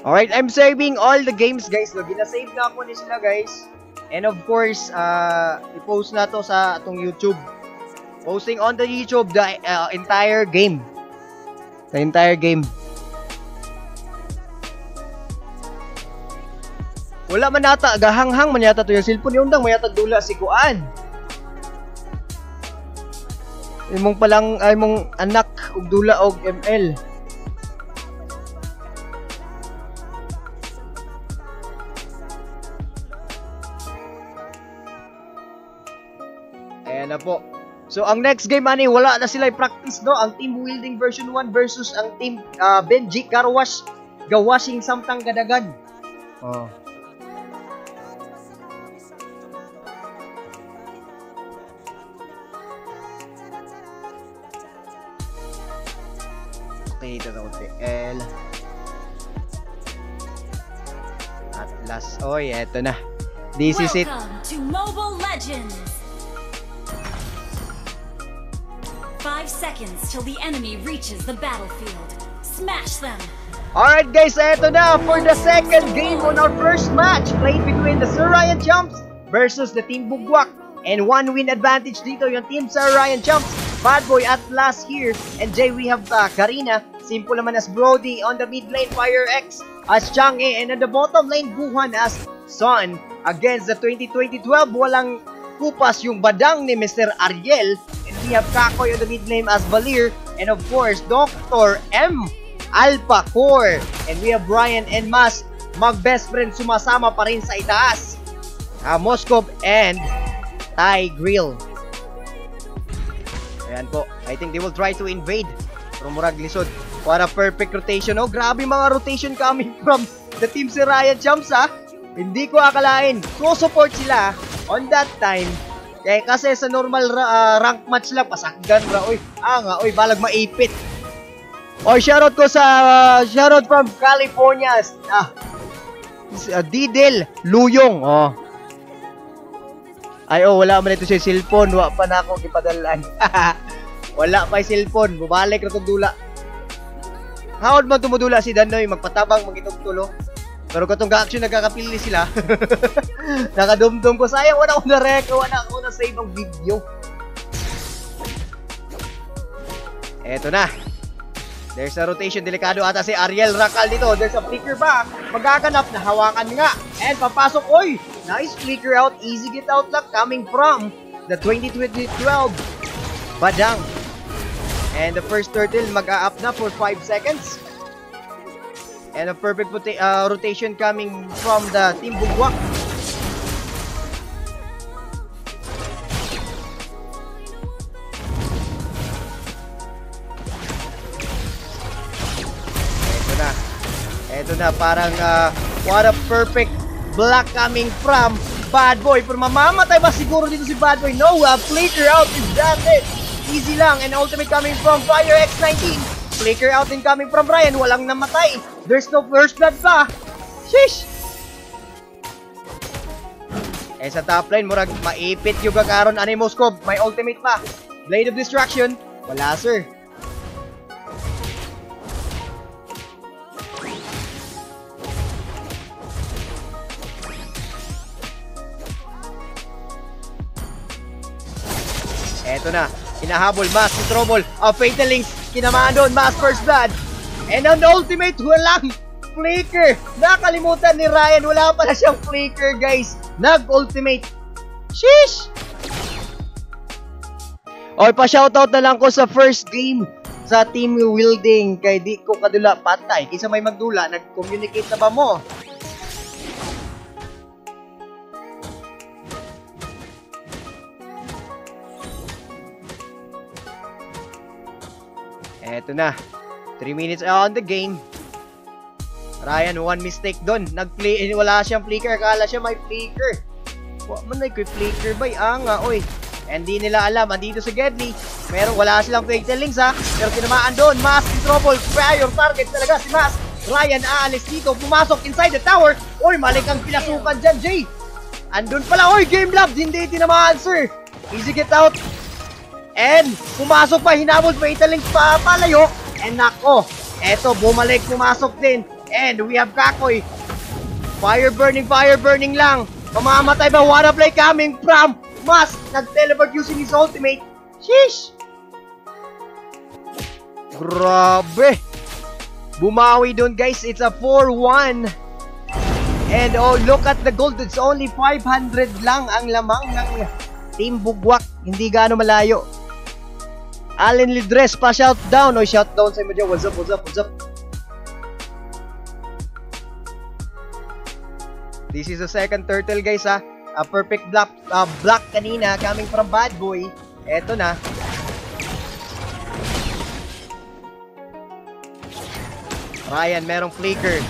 Alright, I'm saving all the games, guys. No? Ginasave na ako ni sila, guys. And of course, i-post na to sa atong YouTube. Posting on the YouTube the entire game. The entire game. Wala man nata, gahanghang man yata to yung cellphone yung dang mayatag dula si Kuan. Imong palang ay mong anak og dula og ML. Ayan na po. So, ang next game, ani, wala na sila i-practice, no? Ang Team Wielding version 1 versus ang Team Benji Carwash Gawashing Samtang Gadagan. Oh. Okay, ito na konti. L. At last, oy, eto na. This is it. Welcome to Mobile Legends! 5 seconds till the enemy reaches the battlefield. Smash them! Alright guys, eto na for the second game on our first match played between the Sir Ryan Chumps versus the Team Bugwak. And one win advantage dito yung Team Sir Ryan Chumps. Bad Boy at last here. And Jay, we have Karina. Simple naman as Brody on the mid lane, Fire X as Chang'e. And on the bottom lane, Buhan as Son. Against the 2012, walang kupas yung badang ni Mr. Ariel. And we have Kakoy on the mid lane as Valir. And of course, Dr. M. Alpha Core. And we have Brian and Mas, mag-best friend, sumasama pa rin sa itaas. Moskov and Thai Grill. Ayan po. I think they will try to invade from Murag Lisod. What a perfect rotation. Oh, grabe mga rotation coming from the Team Sir Ryan Chumps, ha? Hindi ko akalain. So-support sila on that time. Kaya kasi sa normal rank match lang, pasakgan ra. Oy, nga, oy, balag maipit. Oy, shoutout ko sa, shoutout from California. Didel Luyong. Oh. Ay, wala man ito sa cellphone. Wa pa na ako ipadalaan. Wala pa yung cellphone. Bumalik na itong dula. Hawad man tumudula si Danoy. Magpatabang, magitog-tulo. Pero katong ga-action, nagkakapili sila. Nakadumdum ko. Sayang, wala ko na-reco. Wala ko na-save ang video. Eto na. There's a rotation. Delikado ata si Ariel Racal dito. There's a flicker back. Magaganap na hawakan nga. And papasok. Oy! Nice flicker out. Easy get out luck coming from the 2012 Badang. And the first turtle mag-a-up na for 5 seconds. And a perfect rotation coming from the Team Bugwak. Ito na, parang what a perfect block coming from Bad Boy. Pero mamamatay ba siguro dito si Bad Boy? No, flicker out is that it. Easy lang. And ultimate coming from Fire X19. Flicker out din coming from Ryan. Walang namatay. There's no first blood pa. Sheesh! Eh sa top lane, murag maipit yung kakaroon. Moskov, may ultimate pa. Blade of Distraction. Wala, sir. Eto na, hinahabol, Mas, si Trouble, Fatal Links, kinamaan doon, Mas, first blood. And on the ultimate, walang flicker. Nakalimutan ni Ryan, wala pala siyang flicker, guys. Nag-ultimate. Sheesh! O, pa-shoutout na lang ko sa first game sa Team Wielding. Kay di ko kadula patay. Kisa may magdula, nag-communicate na ba mo? Eto na. 3 minutes on the game. Ryan, one mistake doon. Wala siyang flicker. Akala siya may flicker. Man ay flicker ba? Nga, oy. And di nila alam. Andito sa Gedli. Pero wala silang fatal links, ha. Pero tinamaan doon. Mas in trouble. Prior target talaga si Mas. Ryan aalis dito. Pumasok inside the tower. Oy, malik ang pinasukan dyan, Jay. Andun pala. Oy, game love. Hindi tinamaan, sir. Easy get out. And pumasok pa, hinabol pa, italing pa palayo. And nako, eto bumalik, pumasok din. And we have Kakoy. Fire burning lang. Mamamatay ba? Wanna play coming from Mas. Nag-teleport using his ultimate. Sheesh! Grabe! Bumawi doon guys. It's a 4-1. And oh, look at the gold. It's only 500 lang ang lamang ng Team Bugwak. Hindi gaano malayo. Allen Lidres pa shoutdown. O shoutdown sa inyo dyan. What's up, what's up, what's up? This is the second turtle guys ha. A perfect block kanina coming from Bad Boy. Eto na. Ryan, merong flicker.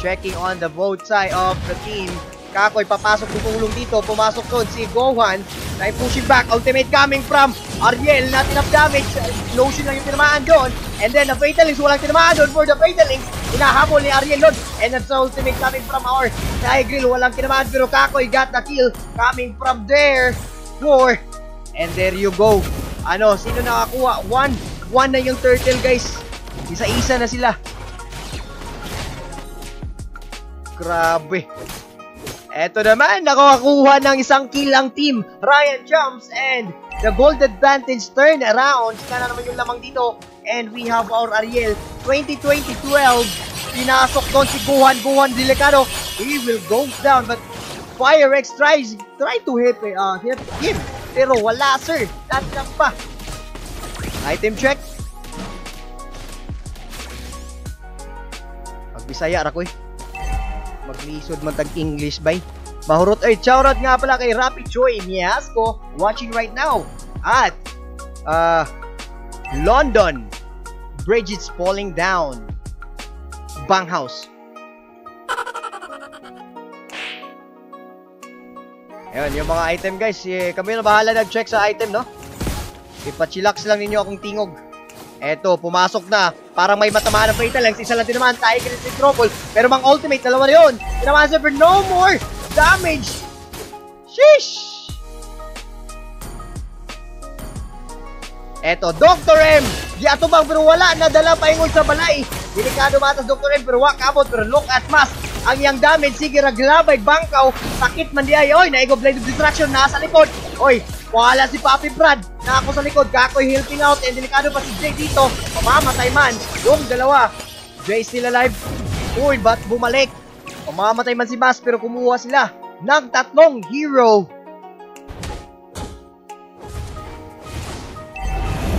Checking on the both side of the team. Kakoy, papasok tutulong dito. Pumasok doon si Gohan. Na pushing back. Ultimate coming from Ariel. Not enough damage. Lotion lang yung tinamaan doon. And then the Fatalings, walang tinamaan doon for the Fatalings. Hinahabol ni Ariel doon. And that's the ultimate coming from our Tigreal. Walang tinamaan pero Kakoy got the kill. Coming from there. 4. And there you go. Ano, sino nakakuha? 1 na yung turtle guys. Isa-isa na sila. Grabe. Eto naman, nakakuha ng isang kill ang team Ryan Jumps and the gold advantage turn around. Sila na naman yung lamang dito. And we have our Ariel 20-20-12. Pinasok doon si Gohan delikado. He will go down but Firex try to hit him. Pero wala sir. Not lang pa. Item check. Magbisaya rakoy. Maglisod man tag English bay. Mahurot ay shoutout nga pala kay Rapid Joy Miasco watching right now at London. Bridges falling down. Banghouse. Ayun, yung mga item guys, kami na bahala nag-check sa item, no? Ipachillax lang ninyo akong tingog. Eto, pumasok na. Parang may matamaan ng Fatalings. Isa lang tinamaan. Tiger and Trouble. Pero mang ultimate, dalawa na yun. Tinamaan siya for no more damage. Sheesh! Eto, Dr. M. Giatubang pero wala. Nadala pa ingon sa balay. Delikado matas Dr. M pero wakabot. Pero look at Mas. Ang yang damage. Sige, raglabay. Bangkaw. Sakit man di ay. Oy, naigo Blade of Distraction. Nasa likod. Oy, wala si Papi Brad. Na ako sa likod. Kakoy helping out. And delikado pa si Jay dito. Pamamatay man. Yung dalawa. Jay still alive. Uy, ba't bumalik? Pamamatay man si Mas pero kumuha sila ng tatlong hero.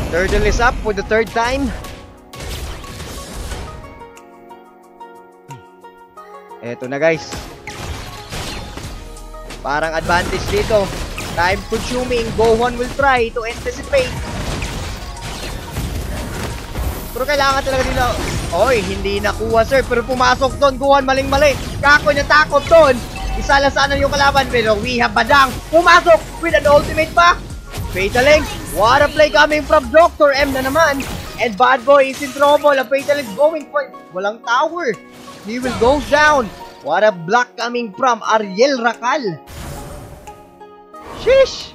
Turtle is up for the third time. Eto na guys. Parang advantage dito. Time consuming. Gohan will try to anticipate. Pero kailangan talaga nila. Oy, hindi nakuha sir. Pero pumasok doon. Gohan maling-mali. Kakoy natakot doon. Isa lang sana yung kalaban. Pero we have Badang. Pumasok with an ultimate pa. Fatalings. What a play coming from Dr. M na naman. And Bad Boy is in trouble. A Fatalings going for it. Walang tower. He will go down. What a block coming from Ariel Rakal. Sheesh.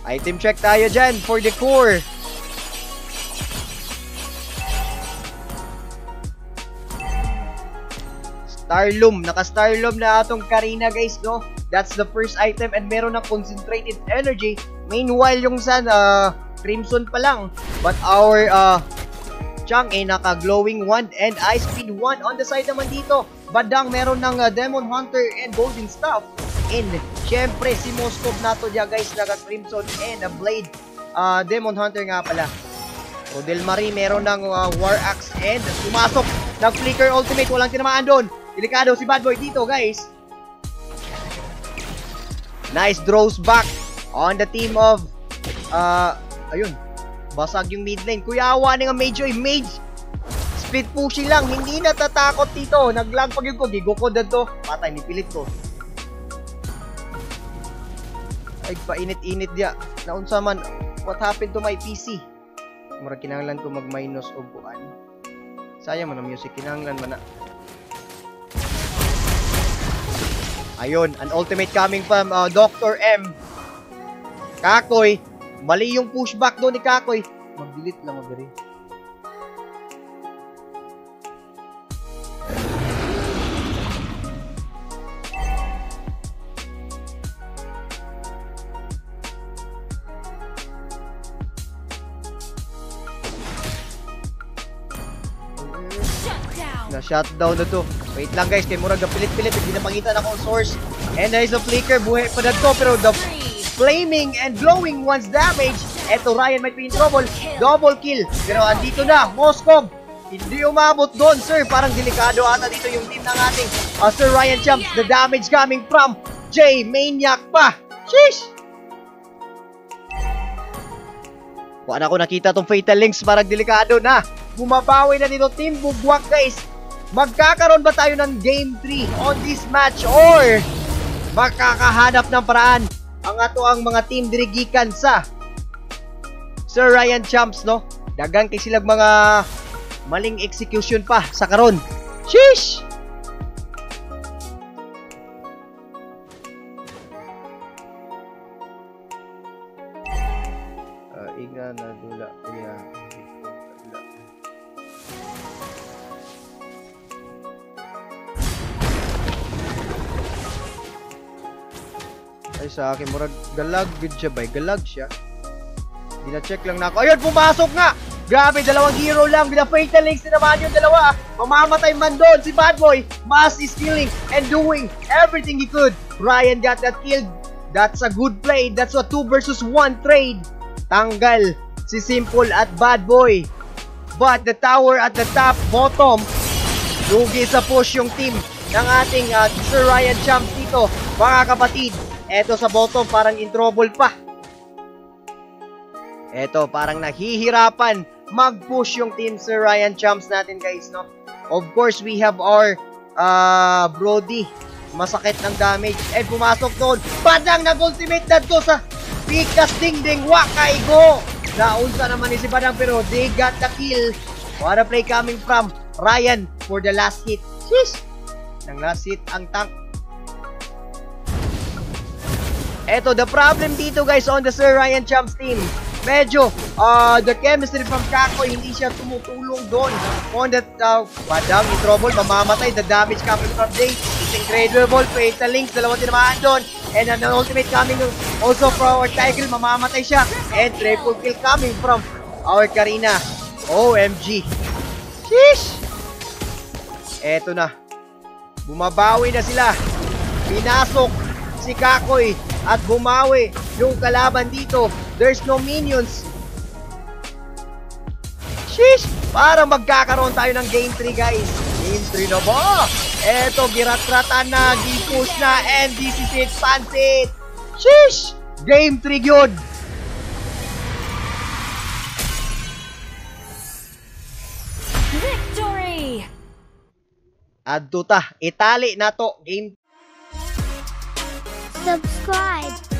Item check tayo dyan for the core. Starloom. Naka-Starloom na atong Karina guys, no? That's the first item and meron ng concentrated energy. Meanwhile, yung Sun, Crimson pa lang. But our Chang naka-glowing 1 and Ice Speed 1 on the side naman dito. Badang meron ng Demon Hunter and Golden Staff. And syempre si Moskov nato dyan guys, naka-Crimson and a Blade. Demon Hunter nga pala. O Del Marie meron ng War Axe and pumasok. Nag-flicker ultimate, walang tinamaan doon. Delikado si Bad Boy dito guys. Nice draws back on the team of ayun, basag yung mid lane. Kuyawa nga medyo mage. Split pushing lang, hindi natatakot dito. Naglag pag yun ko, gigo ko dito. Patay, nipilit ko. Ay, painit-init dia. Naunsa man, what happened to my PC? Mura kinahanglan ko mag-minus o buwan. Sayang man ang music, kinahanglan man na. Ayun, an ultimate coming from Dr. M. Kakoy, mali yung pushback doon ni Kakoy. Mag-delete lang magari. Na-shutdown na to. Wait lang guys, kay Murag pilit-pilit, hindi na makita na akong source. And there is a flicker, buhay pa na to, pero the flaming and glowing one's damage. Eto, Ryan might be in trouble. Double kill. Pero andito na, Moskov. Hindi umabot doon, sir. Parang delikado ata dito yung team ng ating Sir Ryan Champs. The damage coming from J Maniac pa. Sheesh! Wala ako nakita tong Fatal Links, parang delikado na. Bumabawi na dito Team Bugwak guys. Magkakaroon ba tayo ng Game 3 on this match or makakahanap ng paraan ang ato ang mga team dirigikan sa Sir Ryan Champs, no? Dagang kay silang mga maling execution pa sa karon. Sheesh! Inga na dula kuya. Ay sa akin, murag galag gud siya bay, galag siya. Gina-check lang na ako. Ayun, pumasok nga! Grabe, dalawang hero lang. Bina-fatal links na naman yung dalawa. Mamamatay man doon si Bad Boy. Mas is killing and doing everything he could. Ryan got that killed. That's a good play. That's a 2 versus 1 trade. Tanggal si Simple at Bad Boy. But the tower at the top, bottom, lugi sa push yung team ng ating Sir Ryan Champs dito. Mga kapatid, eto sa bottom, parang in trouble pa. Eto, parang nahihirapan mag-push yung team Sir Ryan Champs natin guys, no? Of course, we have our Brody. Masakit ng damage. And pumasok doon. Badang nag-ultimate na to sa Pikas Dingding Wakay Go. Naunsa naman ni si Badang pero they got the kill. What a play coming from Ryan for the last hit. Sheesh! Nang last hit ang tank. Eto, the problem dito guys on the Sir Ryan Champs team. Medyo, the chemistry from Kako, hindi siya tumutulong doon. On that, Badang in trouble, mamamatay. The damage coming from Jay is incredible. Fatal Links, dalawang tinamaan doon. And an ultimate coming also from our Tiger, mamamatay siya. And triple kill coming from our Karina. OMG. Sheesh! Eto na. Bumabawi na sila. Pinasok si Kakoy at bumawi yung kalaban dito. There's no minions. Sheesh! Parang magkakaroon tayo ng Game 3 guys. Game 3 na ba? Eto, giratratan na, gipush na, and this is it, Pansit. Sheesh! Game 3 yun. Victory! Adto ta, itali na to. Game Subscribe.